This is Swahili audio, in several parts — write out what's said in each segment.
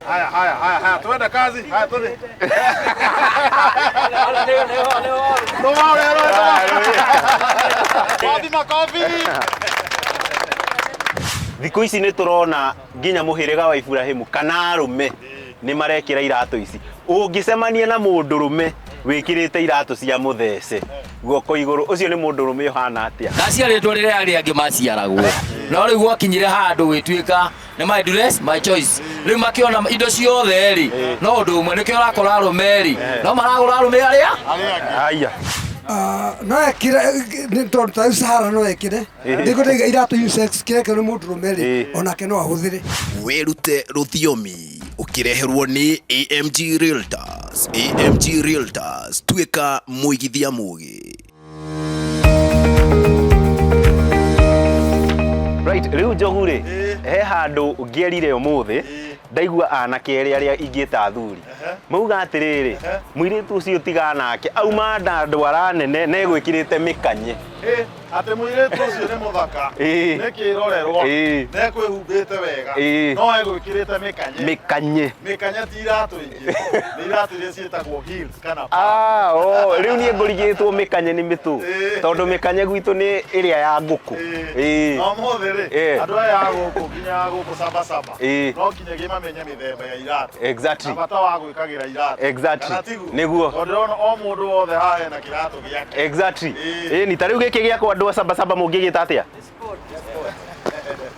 Haya, tuende kazi. Haya, tuende. Thikũ ici nĩ turona nginya mũhĩrĩga wa Ibrahimu kana arũme nĩ marekĩra iratũ ici. Ũngĩcemania na mũndũrũme wĩkĩrĩte iratũ cia mũthece guoko igũrũ, ũcio nĩ mũndũrũme ũhana atĩa? Ndaciarĩtwo rĩrĩa arĩa angĩ maciaragwo, no rĩu gwakinyire handũ gwĩtuĩka nĩ my dress my choice. Rĩu makĩona indo ciothe rĩ, no ũndũ ũmwe nĩkĩo ũrakora arũme rĩ, no maragũra arũme arĩa haya no ekire tondu ta Sahara no ekire ndiko ndega iratũ unisex kireke nĩ mũndũrũme rĩ onake no ahũthĩre. Wĩrute rũthiomi ũkĩreherwo nĩ AMG Realtors. AMG Realtors, tuĩka mũigithia mũgĩ. Right, rĩu Njogu rĩ, he handũ ngĩerire ũmũthĩ ndaigua anake arĩa ingĩta athuri mauga atĩrĩrĩ, mũirĩtu ũcio tiga nake auma ndwara nene na egwĩkĩrĩte mĩkanye. Ate mũirĩtu ũcio nĩ mũthaka, nĩ kĩrorerwa, na ekwĩhumbĩte wega, no egwĩkĩrĩte mĩkanye. Mĩkanye ti iratũ ingĩ, nĩ iratũ iria ciĩtagwo heels kana rĩu niĩ ngũrigĩtwo mĩkanye nĩ mĩtũ, tondũ mĩkanye gwitũ nĩ ĩrĩa ya ngũkũ. No mũthĩ rĩ, andũ aya a gũkũ nginya gũkũ Sabasaba no kinyagia mamenye mĩthemba ya iratũ. Exactly. Na bata wa gwĩkagĩra iratũ. Exactly. Nĩguo. Tondũ ndĩrona o mũndũ wothe haha hena kĩratũ gĩake. Exactly. Ni ta rĩu gĩkĩ gĩakwa andũ a Sabasaba mũngĩgĩta atĩa?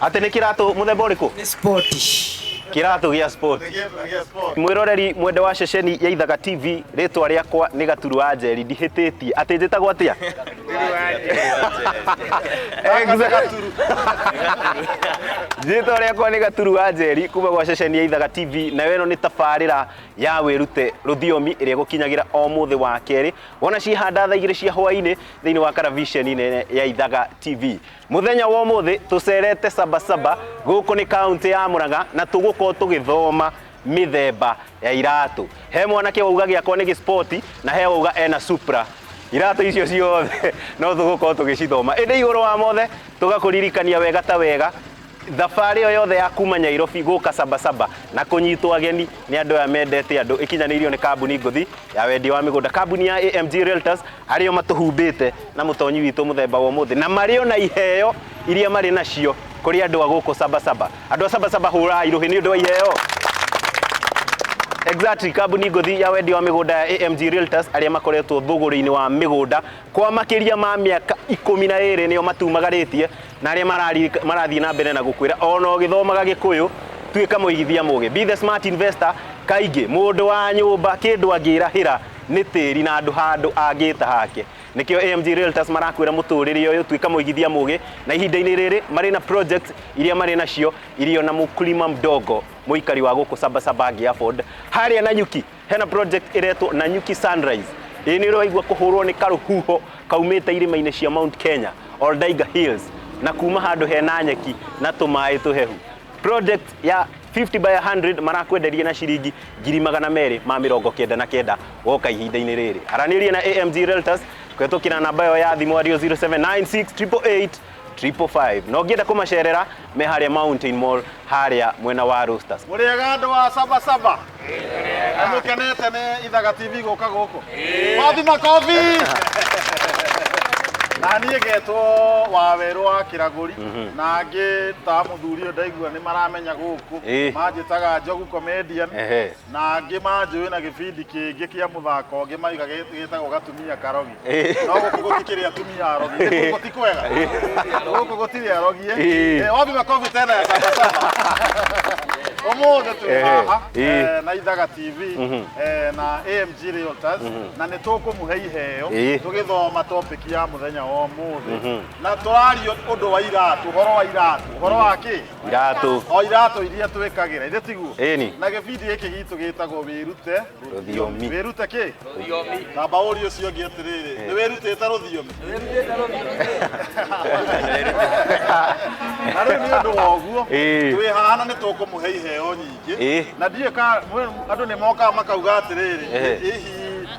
Atĩ nĩ kĩratũ mũthemba ũrĩkũ? Nĩ sport. Kĩratũ gĩa sport. Mwĩroreri mwende wa ceceni ya Ithaga TV, rĩtwa rĩakwa nĩ Gaturu wa Njeri, ndihĩtĩtie. Atĩ njĩtagwo atĩa? Rĩtwa rĩakwa nĩ Gaturu wa Njeri kuma gwa ceceni ya Ithaga TV, na ĩno nĩ tabarĩra ya wĩrute rũthiomi ĩrĩa gũkinyagĩra o mũthĩ wa kerĩ wona cihanda thaa 2 cia hwaĩ-inĩ thĩinĩ wa karavisheni nene ya Ithaga TV. Mũthenya wa ũmũthĩ tũcerete Sabasaba gũkũ nĩ kaunti ya Mũrang'a na tũgũkorwo tũgĩthoma mĩthemba ya iratũ. He mwanake wauga gĩakwa nĩ gĩspoti na he wauga ena Supra. Iratũ icio ciothe no tũgũkorwo tũgĩcithoma. Ĩndĩ igũrũ wa mothe tũgakũririkania wega ta wega thabarĩ ĩyo yothe ya kuma Nyairobi gũka Sabasaba na kũnyitwo ageni nĩ andũ aya mendete andũ, ikinyanĩirio nĩ kambuni ngũthi ya wendia wa mĩgũnda, kambuni ya AMG Realtors arĩa matũhumbĩte na mũtonyi witũ mũthemba wa ũmũthĩ, na marĩ ona iheo iria marĩ nacio kũrĩ andũ a gũkũ Sabasaba. Andũ a Sabasaba hũra irũhĩ nĩ ũndũ wa iheo. Exactly, kambuni ngũthi ya wendia wa mĩgũnda ya AMG Realtors arĩa makoretwo thũgũrĩ-inĩ wa mĩgũnda kwa makĩria ma mĩaka 12 nĩo matumagarĩtie, na arĩa marathiĩ na mbere na gũkwĩra ona ũgĩthomaga Gĩkũyũ tuĩka mũigithia mũgĩ. Be the smart investor. Kaingĩ mũndũ wa nyũmba kĩndũ angĩrahĩra nĩ tĩri na handũ angĩta hake. Nĩkĩo AMG Realtors marakwĩra mũtũrĩre ũyũ tuĩka mũigithia mũgĩ, na ihinda-inĩ rĩrĩ marĩ na project iria marĩ nacio irio na mũkulima mdogo mũikari wa gũkũ Sabasaba angĩ-afford. Harĩa Nanyuki hena project ĩretwo Nanyuki Sunrise. Ĩĩ nĩ ũraigua kũhũrwo nĩ karũhuho kaumĩte irĩma-inĩ cia Mount Kenya, Oldaiga Hills, na kuma handũ hena nyeki na tũmaĩ tũhehu. Project ya 50 by 100 marakwenderia na ciringi 299 woka ihinda-inĩ rĩrĩ. Aranĩria na AMG Realtors kũhetũkĩra namba ĩyo ya thimũ 0796885555. No ngĩenda kũmacerera me harĩa Mountain Mall harĩa mwena wa Roosters. Mũrĩega andũ wa Sabasaba? Mũkenete nĩ Ithaga TV gũka gũkũ? Wathi makobi! Na niĩ ngetwo Wawerũ wa Kĩragũri, na angĩ ta mũthuri ũyũ ndaigua nĩ maramenya gũkũ manjĩtaga Njogu Comedian, na angĩ manjũĩ na gĩbindi kĩngĩ kĩa mũthako ũngĩ maiga gĩtagwo Gatumia Karogi. No gũkũ gũtikĩrĩ atumia arogi, gũkũ ti kwega, gũkũ gũtirĩ arogi. Wathi makobi tena ya Sabasaba. Ũmũthĩ tũrĩ haha na Ithaga TV na AMG Realtors, na nĩ tũkũmũhe iheo tũgĩthoma topic ya mũthenya wa ũmũthĩ, na tũrario ũndũ wa iratũ, ũhoro wa iratũ, ũhoro wa kĩ? Iratũ. O iratũ iria twĩkagĩra, ithe tiguo? Ĩni. Na gĩbindi gĩkĩ gitũ gĩtagwo wĩrute rũthiomi. Wĩrute kĩ? Rũthiomi. Namba ũrio ũcio ũngĩ atĩrĩrĩ, nĩ wĩrutĩte rũthiomi? Wĩrutĩte rũthiomi. Na rĩu nĩ ũndũ wa ũguo twĩ haha na nĩ tũkũmũhe iheo nyingĩ, na ndiĩ andũ nĩ mokaga makauga atĩrĩrĩ, hihi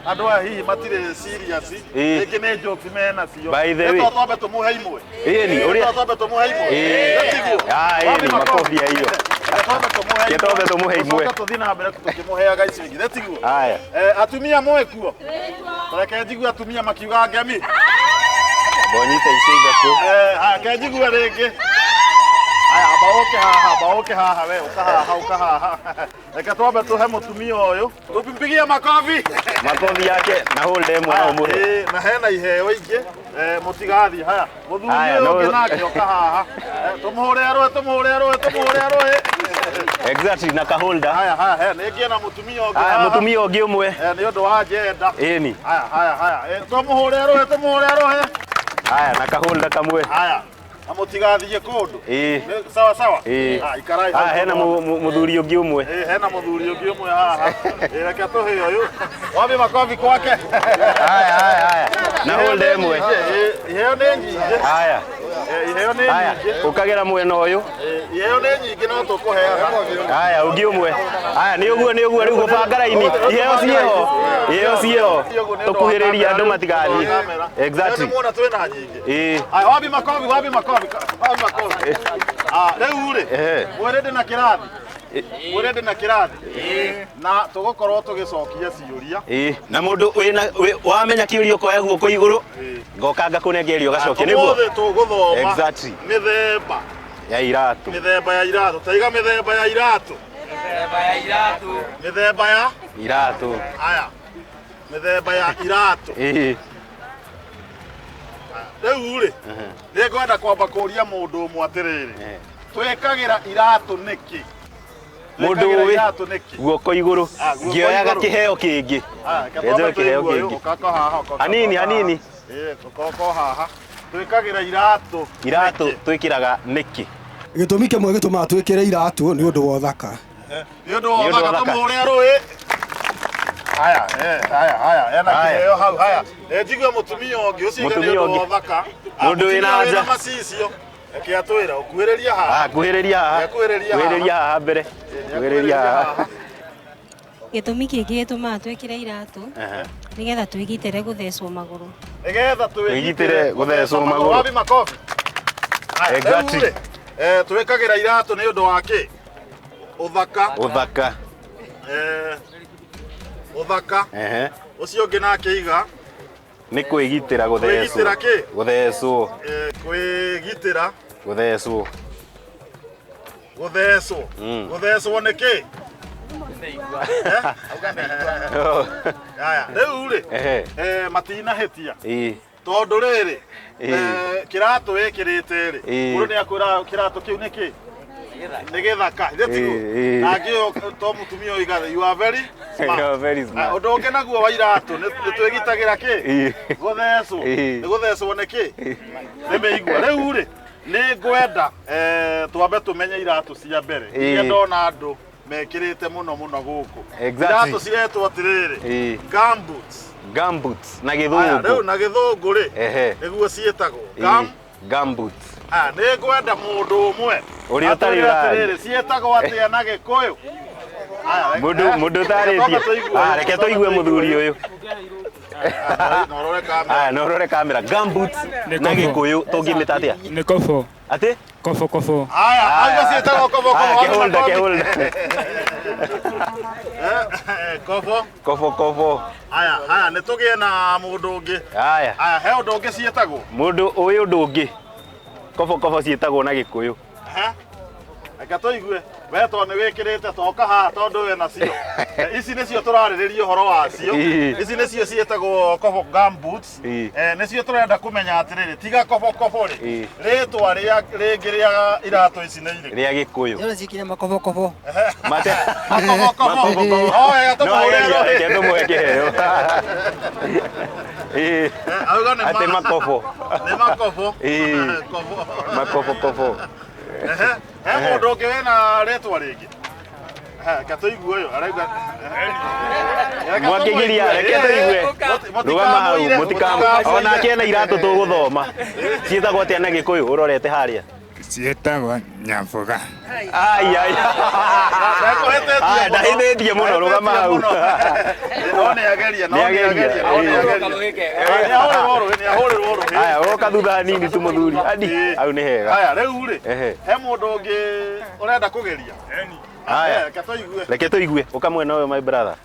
andũ aya hihi matirĩ serious, rĩngĩ nĩ jokes menacio, nĩ twambe tũmũhe imwe. Ĩni, ũrĩa twambe tũmũhe imwe. Ĩni, makobi ya hiyo. Gĩtombe tũmũhe imwe. Tũthiĩ na mbere tũkĩmũheaga icio ingĩ. Tiguo. Haya. Atumia moe kuo. Reke njigue atumia makiuga ngemi. Bonyita icinda ku. Haya kenjigua rĩngĩ. Haya baũke haha we uka haha. Reke twambe tuhe mũtumia ũyũ. Tũmpigie makofi. Makofi yake na hold ĩmwe no mũhe. Na hena iheo ingĩ. Mũtigathiĩ haya. Mũthuri ũyũ ũngĩ nake oka haha. Tũmũhũre arũe. Exactly na ka holder. Haya nĩngĩ na mũtumia ũngĩ haha. Haya mũtumia ũngĩ ũmwe. Nĩ ũndũ wa jenda. Ĩni. Haya. Tũmũhũre arũe. Haya na ka holder kamwe. Haya. Na mũtigathiĩ kũndũ. Sawa. Ikarai. Hena mũthuri ũngĩ ũmwe. Hena mũthuri ũngĩ ũmwe haha. Reke tũhe ũyũ. Wapi makofi kwake. Haya. Na holder ĩmwe. Iheo nĩ nyingĩ. Haya. Iheo nĩ nyingĩ. Ũkagera mwena ũyũ. Iheo nĩ nyingĩ no tũkũheaga. Haya ũngĩ ũmwe. Haya nĩ ũguo rĩu gũbanga raini. Iheo ciĩho. Tũkuhĩrĩria andũ matigathiĩ. Exactly. Nĩmuona twĩna nyingĩ. Haya wapi makofi. Rĩu rĩ. Mwĩrĩ na kĩrathi. Na tũgũkorwo tũgĩcokia ciũria. Na mũndũ wamenya kĩũria ũkoya guoko igũrũ. Ngoka ngakũnengeria ũgacokia nĩguo. Tũgũthoma. Exactly. Mĩthemba ya iratũ. Taiga mĩthemba ya iratũ. Mĩthemba ya iratũ. Haya. Mĩthemba ya iratũ. Rĩu rĩ. Nĩngwenda kwamba kũria mũndũ ũmwe atĩrĩrĩ. Twĩkagĩra iratũ nĩkĩ? Mũndũ ũĩ guoko igũrũ. Ngĩoyaga kĩheo kĩngĩ. Ngejoe kĩheo kĩngĩ. Hanini. Koko haha. Twĩkagĩra iratũ. Iratũ twĩkĩraga nĩkĩ? Gĩtũmi kĩmwe gĩtũmaga twĩkĩre iratũ nĩ ũndũ wa ũthaka. Nĩ ũndũ wa ũthaka tũmũhũre arũĩ. Haya. Ena kĩheo hau. Haya. Njigue mũtumia ũngĩ ũcio nĩ ũndũ wa ũthaka. Mũndũ wĩna nja. Macicio. Reke atwĩra ũkuhĩrĩria haha. Kuhĩrĩria haha mbere. Kuhĩrĩria haha. Gĩtũmi kĩngĩ gĩtũmaga twĩkĩre iratũ nĩgetha twĩgitĩre gũthecwo magũrũ. Nĩgetha twĩgitĩre gũthecwo magũrũ. Wapi makofi. Exactly. Twĩkagĩra iratũ nĩ ũndũ wa kĩ? Ũthaka. Ũthaka. Ũcio ũngĩ nake iga. Nĩ kwĩgitĩra gũthecwo. Kwĩgitĩra kĩ? Gũthecwo. Kwĩgitĩra. Gũthecwo. Gũthecwo nĩ kĩ? Haya, rĩu rĩ. Matinahĩtia. Tondũ rĩrĩ. Kĩratũ wĩkĩrĩte rĩ. Mũndũ nĩ akwĩra kĩratũ kĩu nĩ kĩ? Nĩ gĩthaka. Na ngĩyo to mũtumia ũiga you are very smart. Ũndũ ũngĩ naguo wa iratũ nĩ twĩgitagĩra kĩ? Gũthecwo. Nĩ gũthecwo nĩ kĩ? Nĩmĩigua. Rĩu rĩ. Nĩ ngwenda twambe tũmenye iratũ cia mbere. Iria ndona andũ mekĩrĩte mũno gũkũ. Iratũ ciretwo atĩrĩrĩ. Gumboots na gĩthũngũ. Rĩu na gĩthũngũ rĩ. Nĩguo ciĩtagwo. Gumboots. Nĩ ngwenda mũndũ ũmwe. Ũrĩa ũtarĩ ũrari. Ciĩtagwo atĩa na Gĩkũyũ? Mũndũ ũtarĩtie. Reke tũigue mũthuri ũyũ. Norore kamera. Gumboots na Gĩkũyũ tũngĩmĩta atĩa? Nĩ kobo. Atĩ? Kobo. Haya, ciĩtagwo kobo. Kĩholder. Kobo. Haya, nĩ tũgĩe na mũndũ ũngĩ. Haya, he ũndũ ũngĩ ciĩtagwo. Mũndũ ũyũ ũndũ ũngĩ. Kobo ciĩtagwo na Gĩkũyũ. Reke tũigue. We tondũ nĩ wĩkĩrĩte toka haha tondũ we nacio. Ici nĩcio tũrarĩrĩria ũhoro wacio. Ici nĩcio ciĩtagwo kobo gumboots. Nĩcio tũrenda kũmenya atĩrĩrĩ, tiga kobo rĩ. Rĩtwa rĩngĩ rĩa iratũ ici nĩ irĩkũ? Rĩa Gĩkũyũ. Nĩ cikire makobo. Mate. Makobo. Oya tũmũhũre. Reke tũmũhe kĩheo. Atĩ makobo. Nĩ makobo. Makobo. He mũndũ ũngĩ wĩna rĩtwa rĩngĩ. Reke tũigue ũyũ arauga. Mwakĩgiria reke tũigue. Rũgama hau mũtikama. Onake ena iratũ tũgũthoma. Ciĩtagwo atĩa na Gĩkũyũ ũrorete harĩa? Ciĩtagwo Nyamboga. Ai ai. Ndahithĩtie mũno rũgama hau. No nĩ ageria, no nĩ ageria. Nĩ ahũrĩrwo rũhĩ. Aya woka thutha hanini tu mũthuri. Adi hau nĩ hega. Aya rĩu rĩ, he mũndũ ũngĩ ũrenda kũgeria. Aya reke tũigue ũka mwena ũyũ my brother.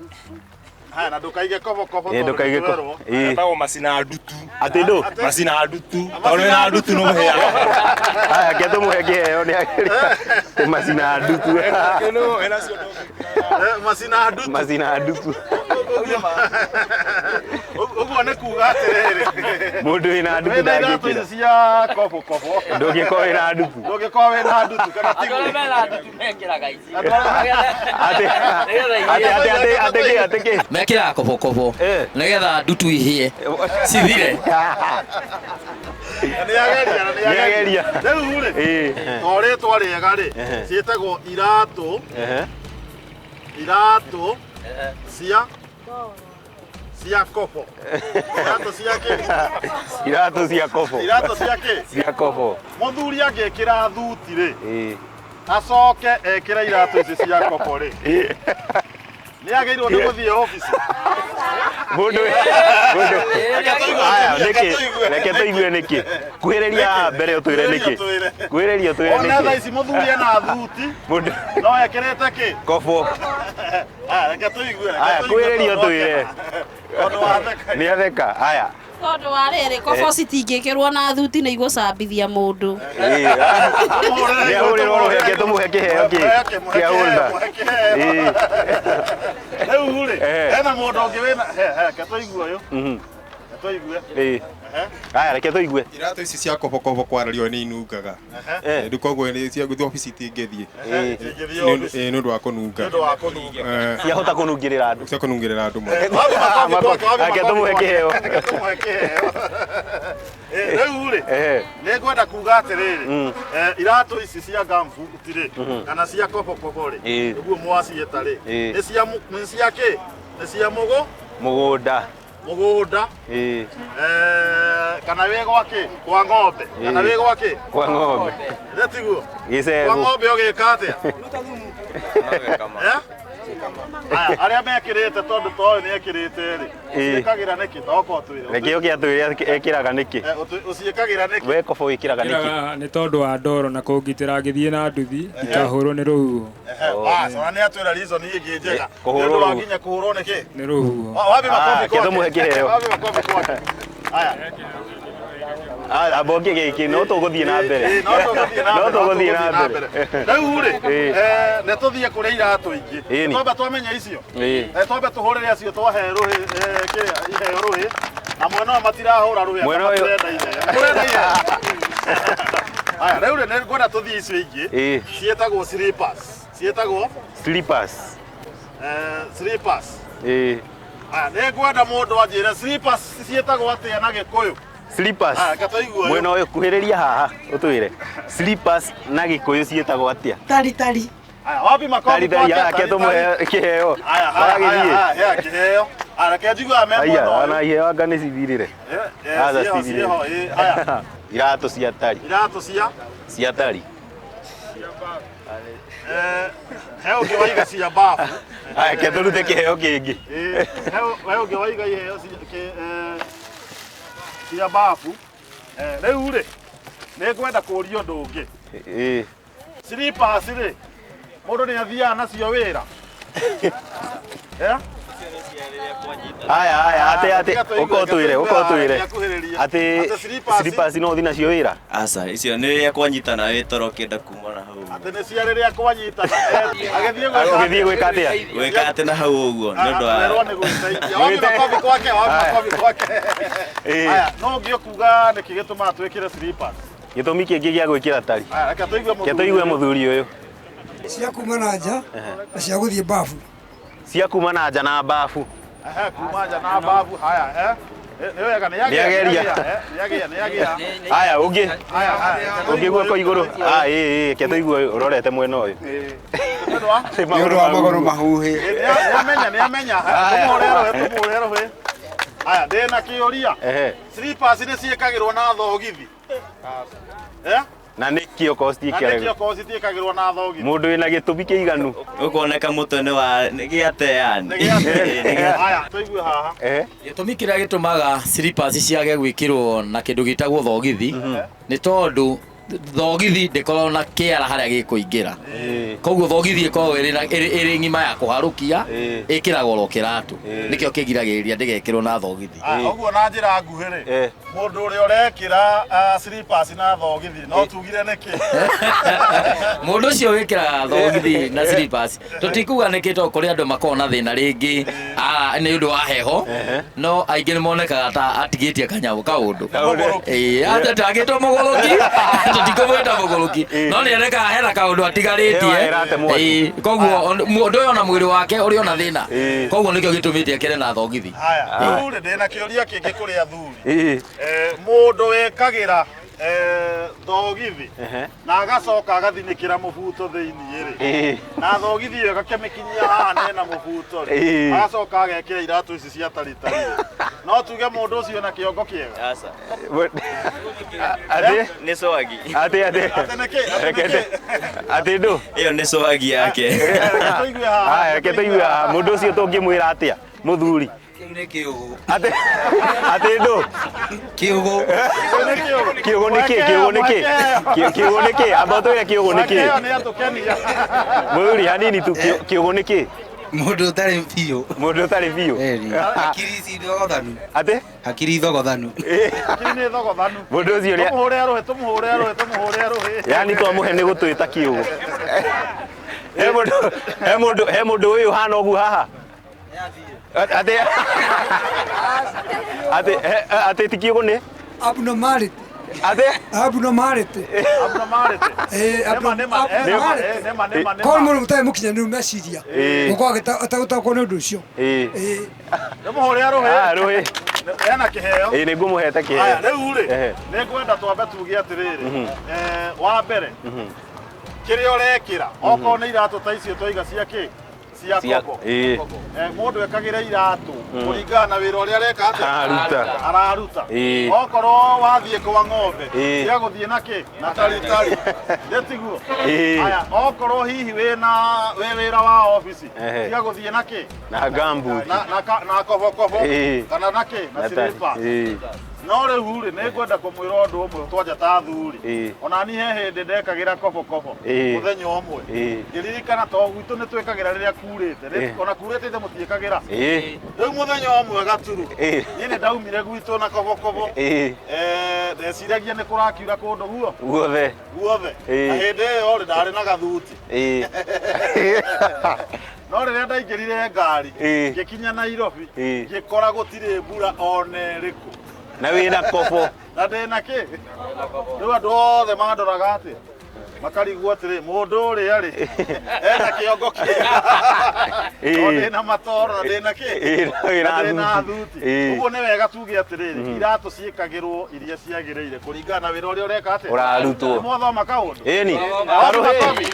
Haya na ndũkaige kobo. Ndũkaige kobo. Etagwo macina ndutu. Atĩ ndũ? Macina ndutu. Tondũ na ndutu no mũhĩa. Aya ke tũmũhe kĩheo nĩ ageria. Macina ndutu. Kĩno ena cio macina ndutu. Macina ndutu. Ũguo nĩ kuuga atĩrĩrĩ. Mũndũ wĩna ndutu ndangĩkĩra. Cia kobo. Ndũngĩkorwo wĩna ndutu. Ndũngĩkorwo wĩna ndutu kana tiguo. Atĩ mekĩraga kobokobo nĩgetha ndutu ihĩe cithire. Nĩ ageria. Rĩu rĩ, o rĩtwa rĩega rĩ, ciĩtagwo iratũ. Iratũ cia kobo. Iratũ cia kĩ? Iratũ cia kobo. Iratũ cia kĩ? Cia kobo. Mũthuri angĩkĩra thuti rĩ, acoke ekĩra iratũ ici cia kobo rĩ, nĩ agĩrĩirwo nĩ gũthiĩ obici. Mũndũ aya reke tũigue nĩkĩ. Kuhĩrĩria mbere ũtwĩre nĩkĩ. Kuhĩrĩria ũtwĩre nĩkĩ. Ona thaa ici mũthuri ena thuti no ekĩrĩte kĩ? Kobo. Reke tũigue. Aya kuhĩrĩria ũtwĩre. Nĩ atheka. Aya tondũ wa rĩrĩ kobo citingĩkĩrwo na thuti nĩ igũcambithia mũndũ. Nĩ ahũrĩrwo rũhĩ tũmũhe kĩheo kĩa holder. Rĩu rĩ, hena mũndũ ũngĩ wĩna reke tũigue ũyũ. Tũigue. Aya reke tũigue. Iratũ ici cia kobokobo kwarario nĩ inungaga. Ndũ koguo nĩ cia gũthiĩ obici tingĩthiĩ. Nĩ ũndũ wa kũnunga. Ciahota kũnungĩrĩra andũ. Cia kũnungĩrĩra andũ. Reke tũmũhe kĩheo. Rĩu rĩ, nĩ ngwenda kuuga atĩrĩrĩ, iratũ ici cia gambuti rĩ, kana cia kobokobo rĩ, ũguo mwaciĩta rĩ, nĩ cia kĩ? Nĩ cia mũgũnda. Kana wĩ gwa kĩ? Kwa ng'ombe. Kana wĩ gwa kĩ? Kwa ng'ombe. Nĩ tiguo? Gĩcegũ. Kwa ng'ombe ũgĩka atĩa? Arĩa mekĩrĩte tondũ toĩ nĩ ekĩrĩte rĩ, ũciĩkagĩra nĩkĩ? Toka ũtwĩre. Reke ũkĩ atwĩre ekĩraga nĩkĩ? Ũciĩkagĩra nĩkĩ? We kobo wĩkĩraga nĩkĩ? Nĩ tondũ wa ndoro na kũngitĩra ngĩthiĩ na nduthi ikahũrwo nĩ rũhuho. Ona nĩ atwĩra reason ĩngĩ njega. Kũhũrwo rũhuho. Nginya kũhũrwo nĩkĩ? Nĩ rũhuho. Wapi makobi kwake? Tũmũhe kĩheo. Wapi makobi kwake? Aya. Abonge gĩkĩ no tũgũthiĩ na mbere. No tũgũthiĩ na mbere. Rĩu rĩ, nĩ tũthiĩ kũrĩa iratũ ingĩ. Twambe twamenya icio. Twambe tũhũrĩre acio twahe rũhĩ iheo rũhĩ. Na mwena ũyũ matirahũra rũhĩ. Mwena ũyũ. Mũrenda iheo. Aya, rĩu nĩ ngwenda tũthiĩ icio ingĩ. Ciĩtagwo slippers. Ciĩtagwo slippers. Slippers. Aya, nĩ ngwenda mũndũ anjĩre slippers ciĩtagwo atĩa na Gĩkũyũ? Slippers. Mwena ũyũ kuhĩrĩria haha ũtwĩre. Slippers na Gĩkũyũ ciĩtagwo atĩa? Tari. Aya, wapi makobi kwake? Reke tũmũhe kĩheo. Aya, kĩheo. Aya, reke njiguaga me mwena ũyũ. Ona iheo anga nĩ cithirĩre. Aya. Iratũ cia tari. Iratũ cia tari. He ũngĩ waiga cia bafu. Aya, reke tũrute kĩheo kĩngĩ. He ũngĩ waiga iheo cia bafu. Rĩu rĩ, nĩ ngwenda kũũria ũndũ ũngĩ. Slippers rĩ, mũndũ nĩ athiaga nacio wĩra. Aya, atĩ ũka ũtwĩre. Atĩ slippers no ũthiĩ nacio wĩra? Aca, icio nĩ rĩrĩa kwanyitana wĩ toro ũkĩenda kuma na hau. Atĩ nĩ cia rĩrĩa kwanyitana. Ũgĩthiĩ gwĩka atĩa? Gwĩka atĩ na hau ũguo nĩ ũndũ wa wapi makobi kwake. Aya, no ũngĩ kuuga nĩkĩ gĩtũmaga twĩkĩre slippers? Gĩtũmi kĩngĩ gĩa gwĩkĩra tari. Reke tũigue mũthuri ũyũ. Cia kuma na nja na cia gũthiĩ bafu. Cia kuma na nja na bafu. Kuma nja na bafu. Haya, nĩ ageria. Aya, ũngĩ. Ũngĩ guoko igũrũ. Reke tũigue ũrorete mwena ũyũ. Nĩ ũndũ wa magũrũ mahuhĩ. Nĩ amenya. Tũmũhũre rũhĩ. Aya, ndĩna kĩũria. Slippers nĩ ciĩkagĩrwo na thogithi. na nikio kosti ikagirwo na thogithi mundu wina gitumi kiiganu ukoneka mutwe ni wa giateani haya tuigue haha gitumi kiria gitumaga slippers ciage gwikirwo na kindu gitagwo thogithi ni tondu thogithi ndikorwo na kiara haria gikuingira koguo thogithi ikorwo iri ngima ya kuharukia ikiragwo ro kiratu nikio kigiragiriria ndigekirwo na thogithi uguo na njira nguhiri mundu uri urekira slippers na thogithi no tugire niki mundu ucio wikira thogithi na slippers tutikuga niki to kuri andu makona thina ringi ni undu wa heho no aingi ni monekaga ta atigitie kanyamu kaundu ata agitwo mugoroki tutikumweta mugoroki no ni ereka hera kaundu atigaritie koguo mundu uyu na mwiri wake uri ona thina koguo nikio gitumitie kire na thogithi haya uri ndina kiuria kingi kuri athuri mundu wekagira thogithi na agacoka agathinikira mubuto thiini ri na thogithi iyo gakemikinyia haha nena mubuto ri agacoka agekira iratu ici cia taritari no tuge mundu ucio na kiongo kiega asa ati ni swagi ati ndo iyo ni swagi yake tuigue haha haya tuigue haha mundu ucio tungimwira atia muthuri ati ndo kiugo niki abato ya kiugo niki ni atukenia muthuri hanini tu kiugo niki mundu utari biu hakiri si thogothanu ate hakiri thogothanu ni thogothanu mundu ucio ria tumuhure arohe yani twamuhe ni gutwita kiugo he mundu uyu hana ugu haha ate tikiugo ni abnormality abnormality ko mundu mutai mukinyaniru meciria guko atagutakwo ni undu ucio muhure arohe ena kiheo ni ngumuhete kiheo aya riu ri ni ngwenda twambe tuge atiriri wa mbere kiria urekira oko ni iratu ta icio twiga cia ki cia koko mundu ekagira iratu kuringana na wira uria areka araruta okorwo wathie kwa ng'ombe cia guthie naki na taritari ndetiguo aya okorwo hihi we wira wa office cia guthie naki na gambu na kobo kana naki na silipa no riu ri ni ngwenda kumwira undu umwe twanja ta thuri ona ni he hindi ndekagira kobo muthenya umwe ngiririkana to gwitu ni twekagira riria kurite ona kurite ithe mutiekagira riu muthenya umwe gaturu ni ndaumire gwitu na kobo ndeciragia ni kurakiura kundu guothe na hindi iyo ri ndari na gathuti no riria ndaingirire ngari ngikinya Nairobi ngikora gutire mbura ona iriku na wina kobo na ndina ki riu andu othe mandoraga ati makarigwo atiri mundu uria ri ena kiongo kiega ndina matoro na ndina ki ndina thuti uguo ni wega tuge atiriri iratu ciikagirwo iria ciagireire kuringana na wira uria ureka ati urarutwo mwathoma kaundu ni karohe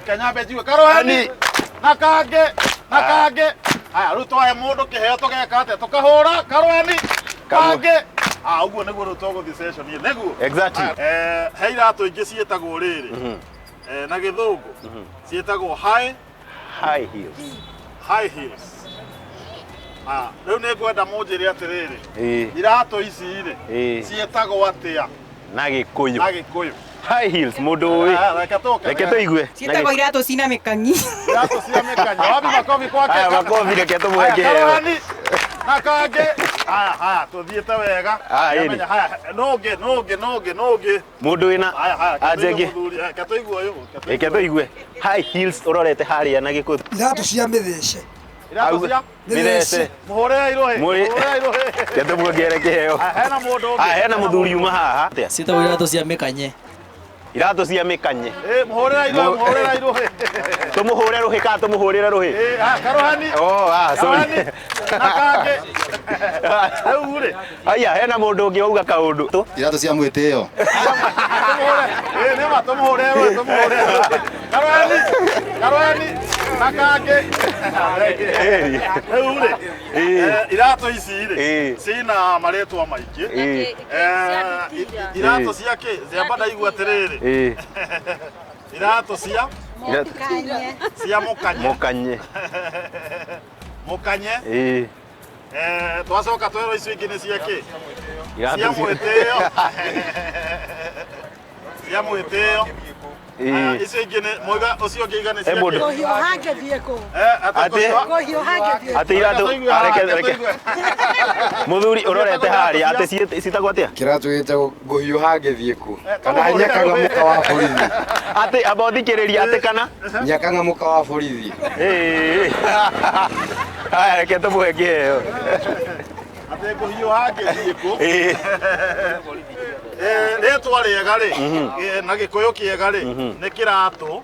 Kanyambe jiwe karoheni na kange aya rutoe mundu kiheo tugeka ate tukahura karoheni kange uguo niguo rutogo session ye niguo exactly he iratu ingi cietagwo riri na githungu cietagwo high heels riu ni ngwenda munjiri atiriri iratu ici ri cietagwo atia na gikuyu high heels mundu wi reke tuigue cietagwo iratu cina mikangi iratu cina mikangi wapi makofi kwake makofi reke tumuheke na kange haya tuthiete wega menya haya noge mundu wina ajenge reke tuigue high heels urorete haria na gikuyu iratu cia mithece iratu cia mithece muhore irohe kete muongere kiheo hena mundu hena muthuri uma haha cietagwo iratu cia mikanye iratu cia mikanye muhore irohe tumuhure ruhi ka tumuhurire ruhi karohani sorry nakange eure aya hena mundu ungi auga kaundu iratu cia mwitio nema tumuhure karohani Gakange. Rĩu rĩ, iratũ ici rĩ, cina marĩtwa maingĩ. Iratũ cia kĩ? Ciamba ndaigua atĩrĩrĩ. Iratũ cia? Cia mũkanye. Mũkanye. Mũkanye. Twacoka twerwo icio ingĩ nĩ cia kĩ? Cia mwĩtĩo. Cia mwĩtĩo. Icio ingĩ nĩ moiga ũcio ũngĩ igana cia kĩ? Kũhiũ hangĩthiĩ kũ? Kũhiũ hangĩthiĩ kũ? Atĩ iratũ reke. Mũthuri ũrorete harĩa atĩ citagwo atĩa? Kĩratũ gĩtagwo ngũhiũ hangĩthiĩ kũ? Kana nyakang'amuka wa borithi. Atĩ amba ũthikĩrĩria atĩ kana? Nyakang'amuka wa borithi. Aya reke tũmũhe kĩheo. Atĩ ngũhiũ hangĩthiĩ kũ? Rĩtwa rĩega rĩ, na Gĩkũyũ kĩega rĩ, nĩ kĩratũ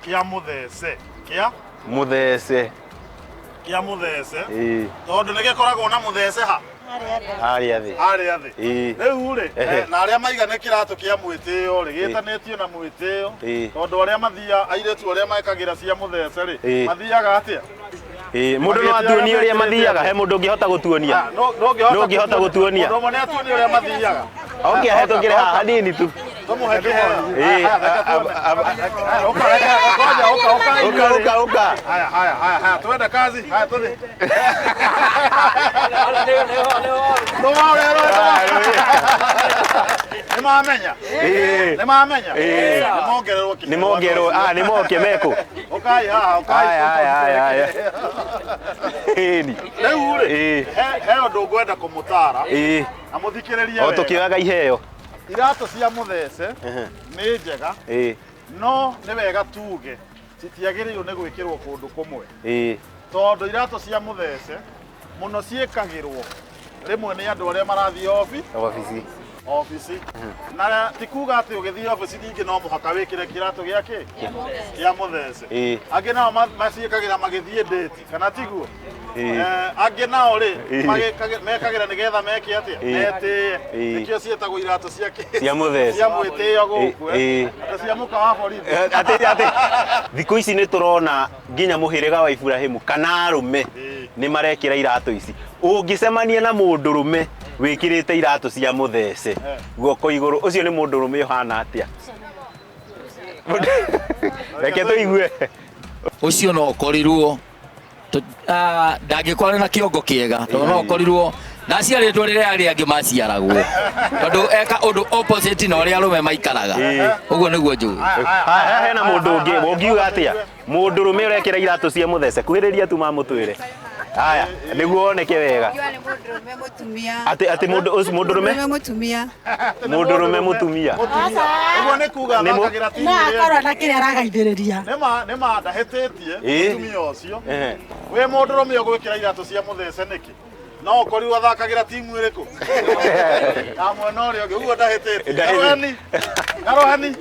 kĩa mũthece. Kĩa? Mũthece. Kĩa mũthece. Tondũ nĩ gĩkoragwo na mũthece ha? Harĩa thĩ. Harĩa thĩ. Rĩu rĩ, na arĩa maiga nĩ kĩratũ kĩa mwĩtĩo rĩ, gĩtanĩtio na mwĩtĩo. Tondũ arĩa mathiaga, airĩtu arĩa mekagĩra cia mũthece rĩ, mathiaga atĩa? Mũndũ no atuonie ũrĩa mathiaga, he mũndũ ũngĩhota gũtuonia. No ũngĩhota gũtuonia. Mũndũ nĩ atuonie ũrĩa mathiaga. Okay, hetũkĩre haha hanini tu. Tũmũhe kĩheo. Ũka. Haya, twende kazi. Haya, tũthiĩ. Nĩmamenya. Nĩmamenya. Nĩmongererwo. Nĩmoke meko. Ũkai haha, ũkai. Haya. Rĩu rĩ, he ũndũ ngwenda kũmũtara. Na mũthikĩrĩrie wega. Tũkĩoyaga iheo. Iratũ cia mũthece nĩ njega, no nĩ wega tuge citiagĩrĩirwo nĩ gwĩkĩrwo kũndũ kũmwe. Tondũ iratũ cia mũthece mũno ciĩkagĩrwo rĩmwe nĩ andũ arĩa marathiĩ obici. Na ti kuga atĩ ũgĩthiĩ obici ningĩ no mũhaka wĩkĩre kĩratũ gĩakĩ kĩa mũthece. Angĩ nao maciĩkagĩra magĩthiĩ ndĩti, kana tiguo? Angĩ nao rĩ mekagĩra nĩgetha meke atĩa? Metĩye. Nĩkĩo ciĩtagwo iratũ cia mũthece. Cia mwĩtĩyo gũkũ. Atĩ cia mũka wa borithi. Atĩ thikũ ici nĩ tũrona nginya mũhĩrĩga wa Iburahĩmu kana arũme nĩ marekĩra iratũ ici. Ũngĩcemania na mũndũrũme wĩkĩrĩte iratũ cia mũthece guoko igũrũ, ũcio nĩ mũndũrũme ũhana atĩa? Reke tũigue. Ũcio no ũkorirwo ndangĩkorwo na kĩongo kĩega, tondũ no ũkorirwo ndaciarĩtwo rĩrĩa arĩa angĩ maciaragwo, tondũ eka ũndũ opposite na ũrĩa arũme maikaraga. Ũguo nĩguo njũĩ. Hena mũndũ ũngĩ ũngiuga atĩa? Mũndũrũme ũrekĩra iratũ cia mũthece, kuhĩrĩria tu mamũtwĩre. Haya, nĩguo woneke wega. Atĩ mũndũrũme mũtumia. Mũndũrũme mũtumia. Ũguo nĩ kuga thakagĩra timu ĩrĩa. Na akorwo na kĩrĩa aragaithĩrĩria. Nĩma ndahĩtĩtie mũtumia ũcio. Wĩ mũndũrũme ũgwĩkĩra iratũ cia mũthece nĩkĩ? No ũkorirwo thakagĩra timu ĩrĩkũ? Na mwena ũrĩa ũngĩ, ũguo ndahĩtĩtie. Karohani.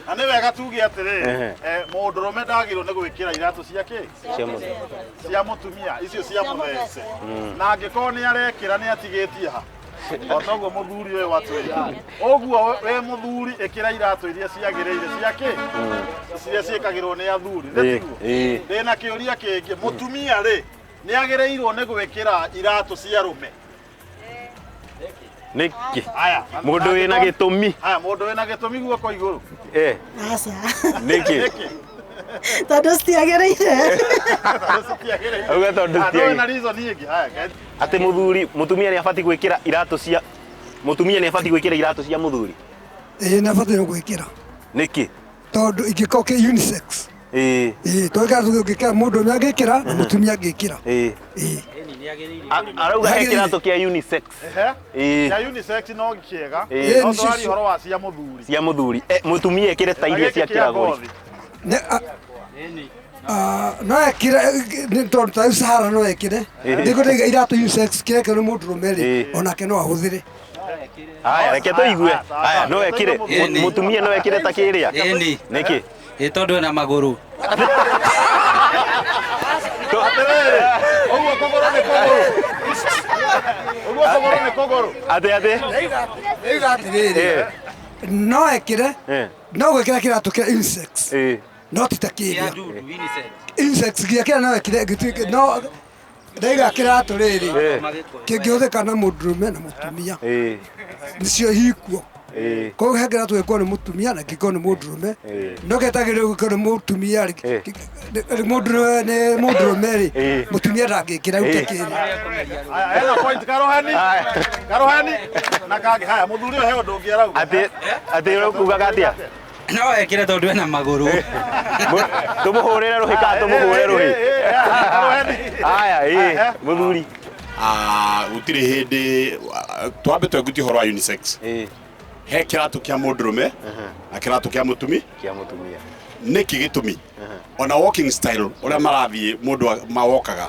Na nĩ wega tuge atĩrĩ, mũndũrũme ndagĩrĩirwo nĩ gwĩkĩra iratũ cia kĩ? Cia mũtumia, icio cia mũthece. Na angĩkorwo nĩ arekĩra nĩ atigĩtie ha? Otoguo mũthuri ũyũ watwĩra. Ũguo wĩ mũthuri ĩkĩra iratũ iria ciagĩrĩire cia kĩ? Iria ciĩkagĩrwo nĩ athuri. Ndĩna kĩũria kĩngĩ, mũtumia rĩ nĩ agĩrĩirwo nĩ gwĩkĩra iratũ cia arũme? Nĩkĩ? Mũndũ wĩna gĩtũmi. Mũndũ wĩna gĩtũmi guoko igũrũ. Aca. Nĩkĩ? Tondũ citiagĩrĩire. Auga tondũ citiagĩrĩire. Na reason ĩngĩ. Atĩ mũtumia nĩ abatiĩ gwĩkĩra iratũ cia mũthuri. Nĩ abatiĩ gwĩkĩra. Nĩkĩ? Tondũ ingĩkorwo kĩ unisex. Twĩkĩra tũgĩkĩra mũndũ ũmwe agĩkĩra na mũtumia agĩkĩra. Arauga he kĩratũ kĩa unisex. Kĩa unisex no kĩega. No twari ũhoro wa cia mũthuri. Cia mũthuri. Mũtumia ekĩre ta iria cia kĩragũri. No ekĩre tondũ ta Sahara no ekĩre. Nĩgũthiga iratũ unisex kĩrekĩrwo nĩ mũndũrũme rĩ onake no ahũthĩre. Haya, reke tũigue. Haya, no ekĩre mũtumia no ekĩre ta kĩrĩa. Nĩkĩ? Tondũ ena magũrũ. Ũguo kũgũrũ nĩ kũgũrũ. Ũguo kũgũrũ nĩ kũgũrũ. Atĩ. No ekĩre no gwĩkĩra kĩratũ kĩa unisex. no ti ta kiria insects gia kia no kire gituike no ndaiga kirato riri kingihũthĩka na mũndũrũme na mũtumia nĩcio hikuo koguo he kĩratũ gĩkorwo nĩ mũtumia na gĩkorwo nĩ mũndũrũme no getagĩrĩrio gĩkorwo nĩ mũtumia nĩ mũndũrũme rĩ mũtumia ndangĩkĩra rĩu ta kĩri hena point karohani na kangĩ haya mũthuri ũyũ he ũndũ ũngĩ arauga atĩ ũkugaga atĩa no ekire tondũ ena magũrũ tũmũhũrĩre rũhĩ kana tũmũhũre rũhĩ aya mũthuri gũtirĩ hĩndĩ twambe twegutie ũhoro wa unisex he kĩratũ kĩa mũndũrũme na kĩratũ kĩa mũtumia nĩkĩ gĩtũmi ona walking style ũrĩa marathiĩ mũndũ mawokaga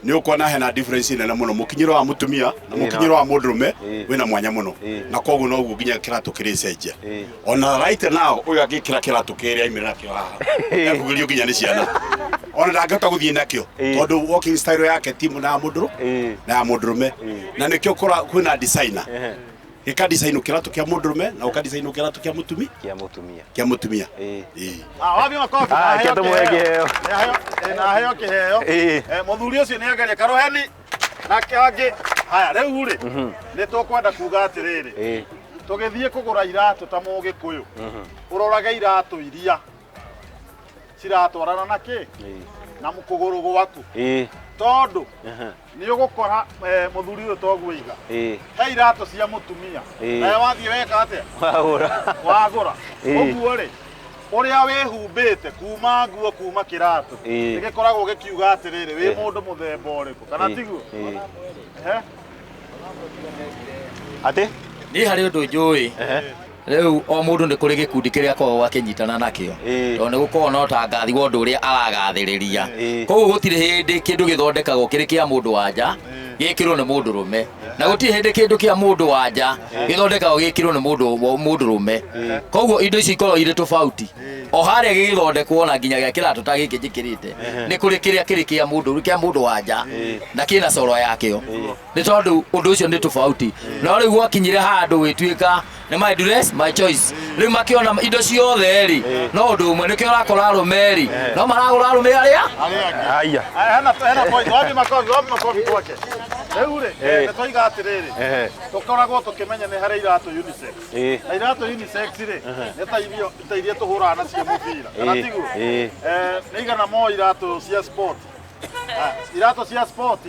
nĩ ũkuona hena difference nene mũno mũkinyĩro wa mũtumia na mũkinyĩro wa mũndũrũme wĩna mwanya mũno na koguo noguo nginya kĩratũ kĩrĩcenjia ona right now ũyũ angĩkĩra kĩratũ kĩrĩa aimĩra nakĩo haha ekũgerio nginya nĩ ciana ona ndangĩhota gũthiĩ nakĩo tondũ walking style yake timu na ya mũndũrũ na ya mũndũrũme na nĩkĩo kwĩna designer gĩka design kĩratũ kĩa mũndũrũme na ũka design kĩratũ kĩa mũtumia wabi makofi na heo kĩheo mũthuri ũcio nĩ angeria karoheni na kangĩ haya rĩu rĩ nĩ tũkwenda kuga atĩrĩrĩ tũgĩthiĩ kũgũra iratũ ta mũgĩkũyũ ũrorage iratũ iria ciratwarana na kĩ na kũgũrũ gwaku tondũ nĩ ũgũkora mũthuri ũyũ toguo iga he iratũ cia mũtumia nawe wathiĩ weka atĩa wagũra ũguo rĩ ũrĩa wĩhumbĩte kuma nguo kuma kĩratũ nĩgĩkoragwo gĩkiuga atĩrĩrĩ wĩ mũndũ mũthemba ũrĩkũ kana tiguo atĩ niĩ harĩ ũndũ njũĩ rĩu o mũndũ nĩ kũrĩ gĩkundi kĩrĩa akoragwo akĩnyitana nakĩo tondũ nĩ gũkorwo no tangathi wa ũndũ ũrĩa aragathĩrĩria koguo gũtirĩ hĩndĩ kĩndũ gĩthondekagwo kĩrĩ kĩa mũndũ wa nja gĩkĩrwo nĩ mũndũrũme na gũtirĩ hĩndĩ kĩndũ kĩa mũndũ wa nja gĩthondekagwo gĩkĩrwo nĩ mũndũrũme koguo indo ici ikoragwo irĩ tofauti o harĩa gĩgĩthondekwo na nginya gĩa kĩratũ ta gĩkĩ njĩkĩrĩte nĩ kũrĩ kĩrĩa kĩrĩ kĩa mũndũ wa nja na kĩna coro yakĩo nĩ tondũ ũndũ ũcio nĩ tofauti no rĩu gwakinyire handũ gwĩtuĩka nĩ my dress my choice rĩu makĩona indo ciothe rĩ no ũndũ ũmwe nĩkĩo ũrakora arũme rĩ no maragũra arũme arĩa aya hena point wabi makofi twake rĩu rĩ nĩ twoiga atĩrĩrĩ tũkoragwo tũkĩmenya nĩ harĩ iratũ unisex na iratũ unisex rĩ nĩ ta iria tũhũraga nacio mũbira kana tiguo nĩ igana mo iratũ cia sport iratũ cia sport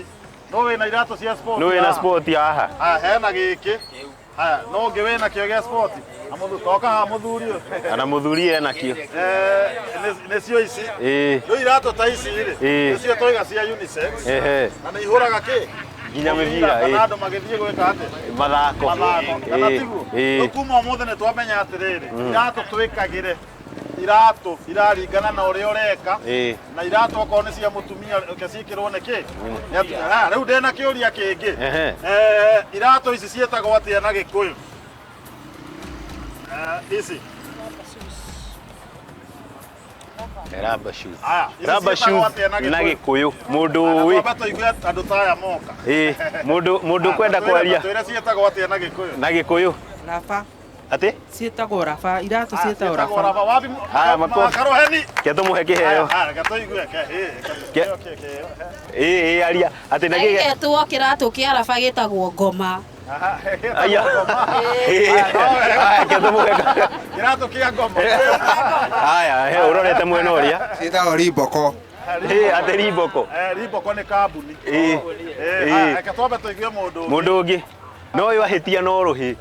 no wĩna iratũ cia sport no wĩna sport haha hena gĩkĩ haya no ũngĩ wĩna kĩo gĩa sport na mũthuri toka haha mũthuri ũyũ ana mũthuri ena kĩo nĩcio ici rĩu iratũ ta ici rĩ nĩcio twoiga cia unisex na nĩ ihũraga kĩ nginya mĩbira kana andũ magĩthiĩ gwĩka atĩ mathako kana tiguo rĩu kuma ũmũthĩ nĩ twamenya atĩrĩrĩ iratũ twĩkagĩre iratũ iraringana na ũrĩa ũreka na iratũ okorwo nĩ cia mũtumia ciĩkĩrwo nĩ kĩ rĩu ndĩna kĩũria kĩngĩ iratũ ici ciĩtagwo atĩa na gĩkũyũ ici rubber shoes na gĩkũyũ mũndũ ũĩ andũ taya moka mũndũ kwenda kwaria twĩre ciĩtagwo atĩa na gĩkũyũ raba atĩ ciĩtagwo raba iratũ ciĩtagwo raba wabi karoheni ke tũmũhe kĩheo aria atĩ na gĩgetwo kĩratũ kĩa raba gĩtagwo ngoma aya ke tũmũhe kĩratũ kĩa ngoma aya ũrorete mwena ũrĩa ciĩtagwo rimboko atĩ rimboko rimboko nĩ kambuni reke twambe tũigue mũndũ ũngĩ no ũyũ ahĩtia no rũhĩ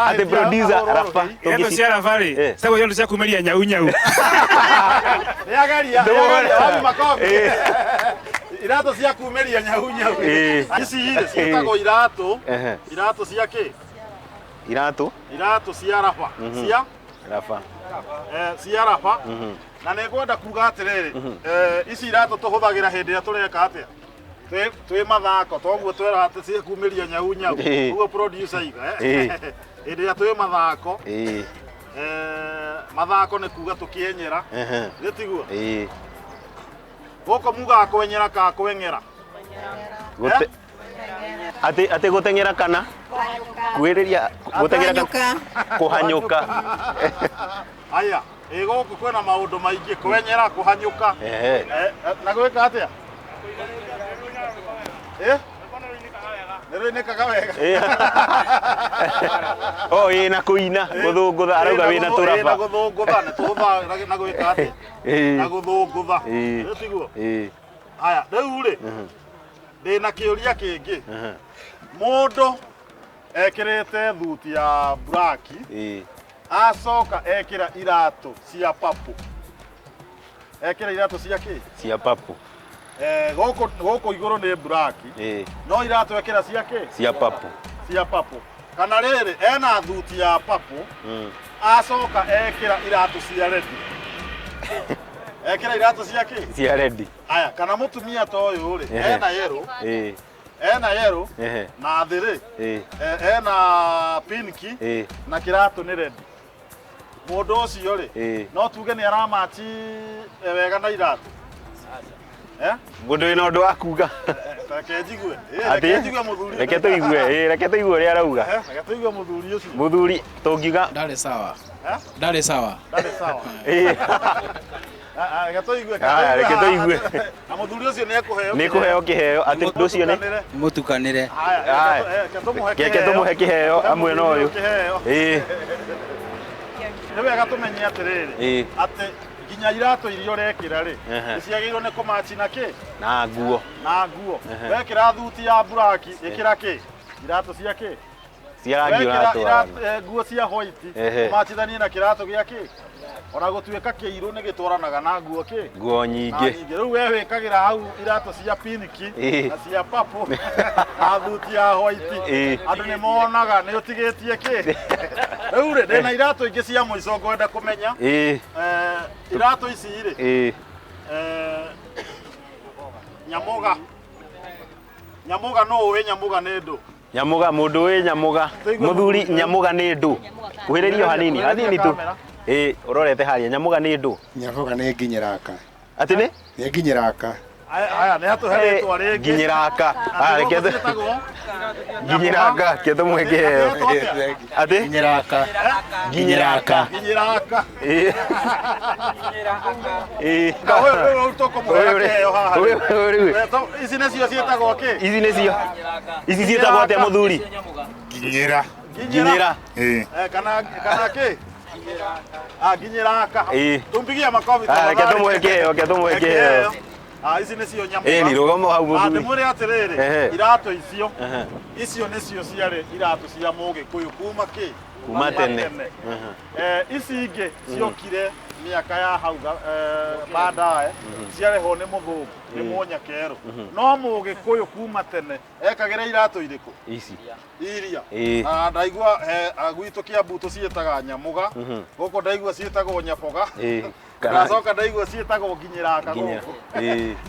atĩ producer raba iratũ cia raba rĩ citagwo iratũ cia kumĩria nyau wabi makofi iratũ cia kumĩria nyau ici ciĩtagwo iratũ cia kĩ iratũ cia raba cia raba na nĩ ngwenda kuga atĩrĩrĩ ici iratũ tũhũthagĩra hĩndĩ ĩrĩa tũreka atĩa twĩ mathako toguo twera atĩ cia kumĩria nyau ũguo producer iga hĩndĩ ĩrĩa twĩ mathako mathako nĩ kuga tũkĩenyera gĩtiguo gũkũ mugaga kwenyera ka kweng'era atĩ gũteng'era kana kwĩrĩria gũteng'era kana kũhanyũka aya Goku kwena maundu maingi kwenyera kuhanyuka. Na gwika atia? Nĩrũinĩkaga wega. Na kũina gũthũngũtha arauga wĩna tũraba. Na gũthũngũtha nĩ tũhũthagĩra na gwĩka atĩ. Na gũthũngũtha. Tiguo. Haya, rĩu rĩ ndĩna kĩũria kĩngĩ. Mũndũ ekĩrĩte thuti ya black acoka ekĩra iratũ cia papu. Ekĩra iratũ cia kĩ? Cia papu. Gũkũ igũrũ nĩ black. No iratũ ekĩra cia kĩ? Cia papu. Cia papu. Kana rĩrĩ ena thuti ya papu acoka ekĩra iratũ cia red. Ekĩra iratũ cia kĩ? Cia red. Aya, kana mũtumia ta ũyũ rĩ ena yellow. Ena yellow na thĩrĩ ena pink na kĩratũ nĩ red. Mũndũ ũcio rĩ no tuge nĩ aramachi wega na iratũ. Mũndũ wĩna ũndũ wa kuga. Reke njigue. Reke njigue mũthuri. Reke tũigue, reke tũigue ũrĩa arauga. Reke tũigue mũthuri ũcio. Mũthuri tũngiuga ndarĩ sawa. Ndarĩ sawa. Ndarĩ sawa. Reke tũigue. Reke tũigue. Na mũthuri ũcio nĩ ekũheo. Nĩ kũheo kĩheo atĩ ũndũ ũcio nĩ mũtukanĩre. Reke tũmũhe kĩheo amwe na ũyũ. Nĩ wega tũmenye atĩrĩrĩ atĩ nginya iratũ iria ũrekĩra rĩ nĩciagĩrĩirwo nĩ kũmachi na kĩ? Na nguo. Na nguo. Wekĩra thuti ya black ĩkĩra kĩ? Iratũ cia kĩ? Cia rangi ũratwara. Nguo cia white kũmachithanie na kĩratũ gĩa kĩ? Ona gũtuĩka kĩirũ nĩ gĩtwaranaga na nguo kĩ? Nguo nyingĩ. Rĩu we wĩkagĩra hau iratũ cia pink na cia purple na thuti ya white andũ nĩ monaga nĩ ũtigĩtie kĩ? Rĩu rĩ ndĩna iratũ ingĩ cia mũico ngwenda kũmenya. Iratũ ici rĩ Nyamuga. Nyamuga no ũĩ Nyamuga nĩ ndũ? Nyamuga mũndũ wĩ Nyamuga. Mũthuri Nyamuga nĩ ndũ. Kuhĩrĩrio hanini, hanini tu. Urorete haria Nyamuga nĩ ndũ? Nyamuga nĩ nginyĩraka. Atĩ nĩ? Nĩ nginyĩraka. Aya nĩ atũheretwo rĩngĩ. Nginyĩraka. Reke Nginyĩraka ke tũmũhe kĩheo. Atĩ? Nginyĩraka. Nginyĩraka. Nginyĩraka. Ici nĩcio ciĩtagwo kĩ? Ici nĩcio. Ici ciĩtagwo atĩa mũthuri? Nginyĩra. Nginyĩra. Kana kĩ? Nginyĩraka. Tumpigie makofi. Reke tũmũhe kĩheo, reke tũmũhe kĩheo. Ici nĩcio Nyamuga. Ni rũgamo hau mũthuri. Ndĩmwĩre atĩrĩrĩ iratũ icio nĩcio ciarĩ iratũ cia Mũgĩkũyũ kuma kĩ? Kuma tene. Ici ingĩ ciokire mĩaka ya hau baadaye ciarehwo nĩ mũthũngũ nĩ mũnyakerũ. No Mũgĩkũyũ kuma tene ekagĩra iratũ irĩkũ? Ici. Iria. Ndaigua gwitũ Kĩambu tũciĩtaga Nyamuga. Gũkũ ndaigua ciĩtagwo Nyaboga. Ndacoka ndaigua ciĩtagwo Nginyĩraka gũkũ.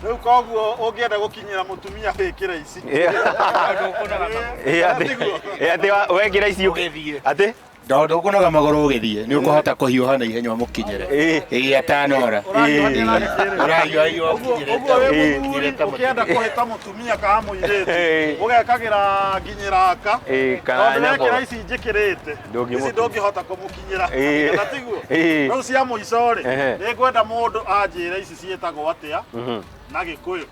Rĩu koguo ũngĩenda gũkinyĩra mũtumia wĩkĩre ici. Atĩ wekĩra ici atĩ? Ndũkũnoga magũrũ ũgĩthiĩ nĩ ũkũhota kũhiũha na ihenya mũkinyĩre. Atanora. Ũrahiũha ũkĩenda kũhĩta mũtumia kana mũirĩtu ũgekagĩra Nginyĩraka. Tondũ wekĩra ici njĩkĩrĩte ici ndũngĩhota kũmũkinyĩra. Na tiguo? Rĩu cia mũico rĩ nĩngwenda mũndũ anjĩre ici ciĩtagwo atĩa na Gĩkũyũ.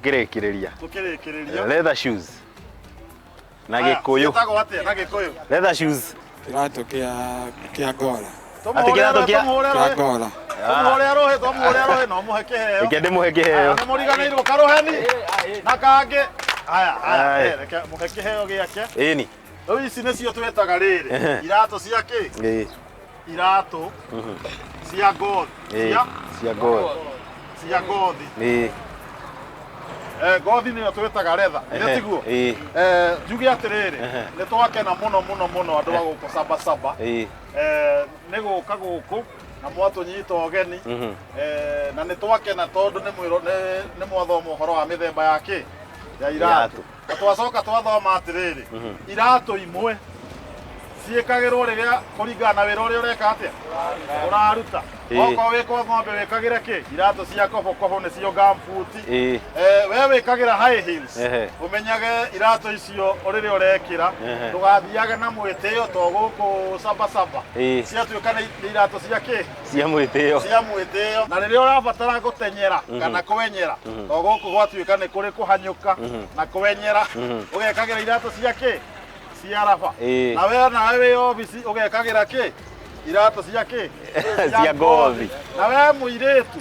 Tukĩrĩkĩrĩria. Leather shoes. Na Gĩkũyũ. Ciĩtagwo atĩa na Gĩkũyũ? Leather shoes. Kĩratũ kĩa ngora. Atĩ kĩratũ kĩa ngora. Tũmũhũrĩra rũhĩ no mũhe kĩheo. Reke ndĩmũhe kĩheo. Nĩ mũriganĩirwo karũheni na kangĩ. Aya reke mũhe kĩheo gĩake. Ĩni. Rĩu ici nĩcio twĩtaga rĩrĩ iratũ cia kĩ? Iratũ cia ngothi. Cia ngothi. Cia ngothi. Ngothi nĩyo twĩtaga leather. Nĩ tiguo? Njuge atĩrĩrĩ nĩ twakena mũno andũ a gũkũ Sabasaba. Nĩ gũka gũkũ na mwatũnyita ũgeni na nĩ twakena tondũ nĩ mwathoma ũhoro wa mĩthemba ya kĩ? Ya iratũ. Na twacoka twathoma atĩrĩrĩ iratũ imwe ciĩkagĩrwo rĩrĩa kũringana na wĩra ũrĩa ũreka atĩa ũraruta okorwo wĩ kwa ng'ombe wĩkagĩra kĩ iratũ cia kobokobo nĩcio gumboot we wĩkagĩra high heels ũmenyage iratũ icio rĩrĩa ũrekĩra ndũgathiage na mwĩtĩo to gũkũ samba ciatuĩka nĩ iratũ cia kĩ cia mwĩtĩo na rĩrĩa ũrabatara gũtenyera kana kwenyera to gũkũ gwatuĩka nĩ kũrĩ kũhanyũka na kwenyera ũgekagĩra iratũ cia kĩ cia raba nawe wĩ obici ũgekagĩra kĩ iratũ cia kĩ cia ngothi na we mũirĩtu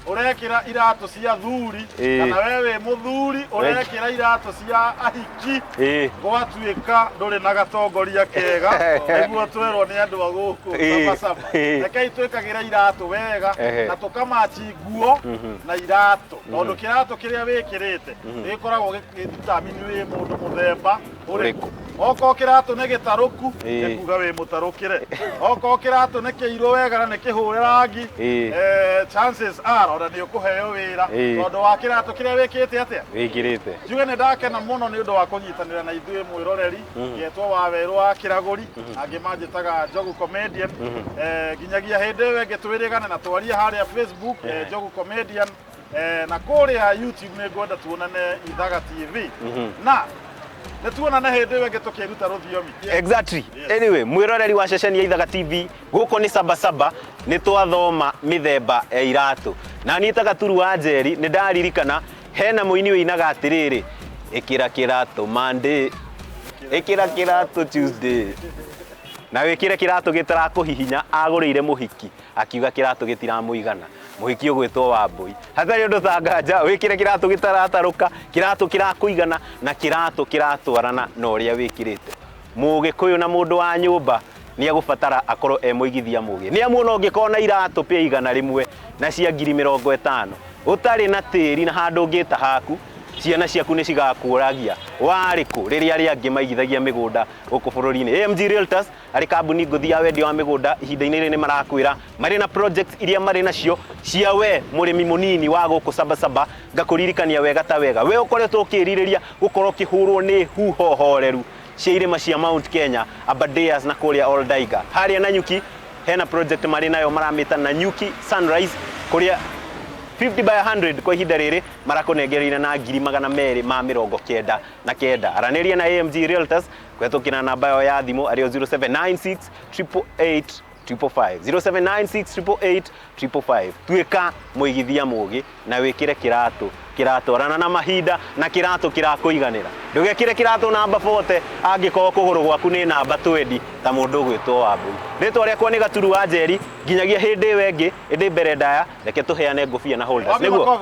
ũrekĩra iratũ cia thuri kana we wĩ mũthuri ũrekĩra iratũ cia ahiki gwatuĩka ndũrĩ na gatongoria kega nĩguo twerwo nĩ andũ a gũkũ Sabasaba rekei twĩkagĩra iratũ wega na tũkamachi nguo na iratũ tondũ kĩratũ kĩrĩa wĩkĩrĩte gĩkoragwo gĩdetermine wĩ mũndũ mũthemba ũrĩkũ okorwo kĩratũ nĩ gĩtarũku nĩ kuga wĩ mũtarũkĩre okorwo kĩratũ nĩ kĩirũ wega na nĩ kĩhũre rangi chances are ona nĩ ũkũheo wĩra tondũ wa kĩratũ kĩrĩa wĩkĩte atĩa njuge nĩ ndakena mũno nĩ ũndũ wa kũnyitanĩra na ithuĩ mwĩroreri ngetwo Waweru wa Kĩragũri angĩ manjĩtaga Njogu Comedian nginyagia hĩndĩ ĩyo ĩngĩ twĩrĩgane na twarie harĩa Facebook Njogu Comedian na kũrĩa YouTube nĩ ngwenda tuonane Ithaga TV na tuonane hĩndĩ ĩyo ĩngĩ tũkĩruta rũthiomi exactly anyway mwĩroreri wa ceceni ya Ithaga TV gũkũ nĩ Sabasaba nĩ twathoma mĩthemba ya iratũ na niĩ ta Gaturu wa Njeri nĩ ndaririkana hena mũini wĩinaga atĩrĩrĩ ĩkĩra kĩratũ Monday ĩkĩra kĩratũ Tuesday na wĩkĩre kĩratũ gĩtarakũhihinya agũrĩire mũhiki akiuga kĩratũ gĩtiramũigana mũhiki ũgwĩtwo Wambui hatarĩ ũndũ ta nganja wĩkĩre kĩratũ gĩtaratarũka kĩratũ kĩrakũigana na kĩratũ kĩratwarana na ũrĩa wĩkĩrĩte Mũgĩkũyũ na mũndũ wa nyũmba nĩ agũbatara akorwo mũigithia mũgĩ nĩ amu no ũngĩkorwo na iratũ pia igana rĩmwe na cia 50,000 ũtarĩ na tĩri na handũ ũngĩta haku ciana ciaku nĩ cigakũragia warĩ kũ rĩrĩa arĩa angĩ maigithagia mĩgũnda gũkũ bũrũri-inĩ AMG Realtors arĩ kambuni ngũthi ya wendia wa mĩgũnda ihinda-inĩ rĩrĩ nĩ marakwĩra marĩ na projects iria marĩ nacio cia we mũrĩmi mũnini wa gũkũ Sabasaba ngakũririkania wega ta wega we ũkoretwo ũkĩrirĩria gũkorwo ũkĩhũrwo nĩ huho horeru cia irĩma cia Mount Kenya Aberdares na kũrĩa Oldaiga harĩa na Nyuki hena project marĩ nayo maramĩta na Nyuki Sunrise kũrĩa 50 by 100 kwa ihinda rĩrĩ marakũnengereire na 299 aranĩria na AMG Realtors kũhetũkĩra namba yao ya thimũ arĩo 0796 888 555 0796 888 tuĩka mũigithia mũgĩ na wĩkĩre kĩratwarana na mahinda na kĩratũ kĩrakũiganĩra ndũgekĩre kĩratũ namba 40 angĩkorwo kũgũrũ gwaku nĩ namba 20 ta mũndũ ũgwĩtwo Wambui rĩtwa rĩakwa nĩ Gaturu wa Njeri nginyagia hĩndĩ ĩyo ĩngĩ ĩndĩ mbere ndaya reke tũheane ngũbia na holders nĩguo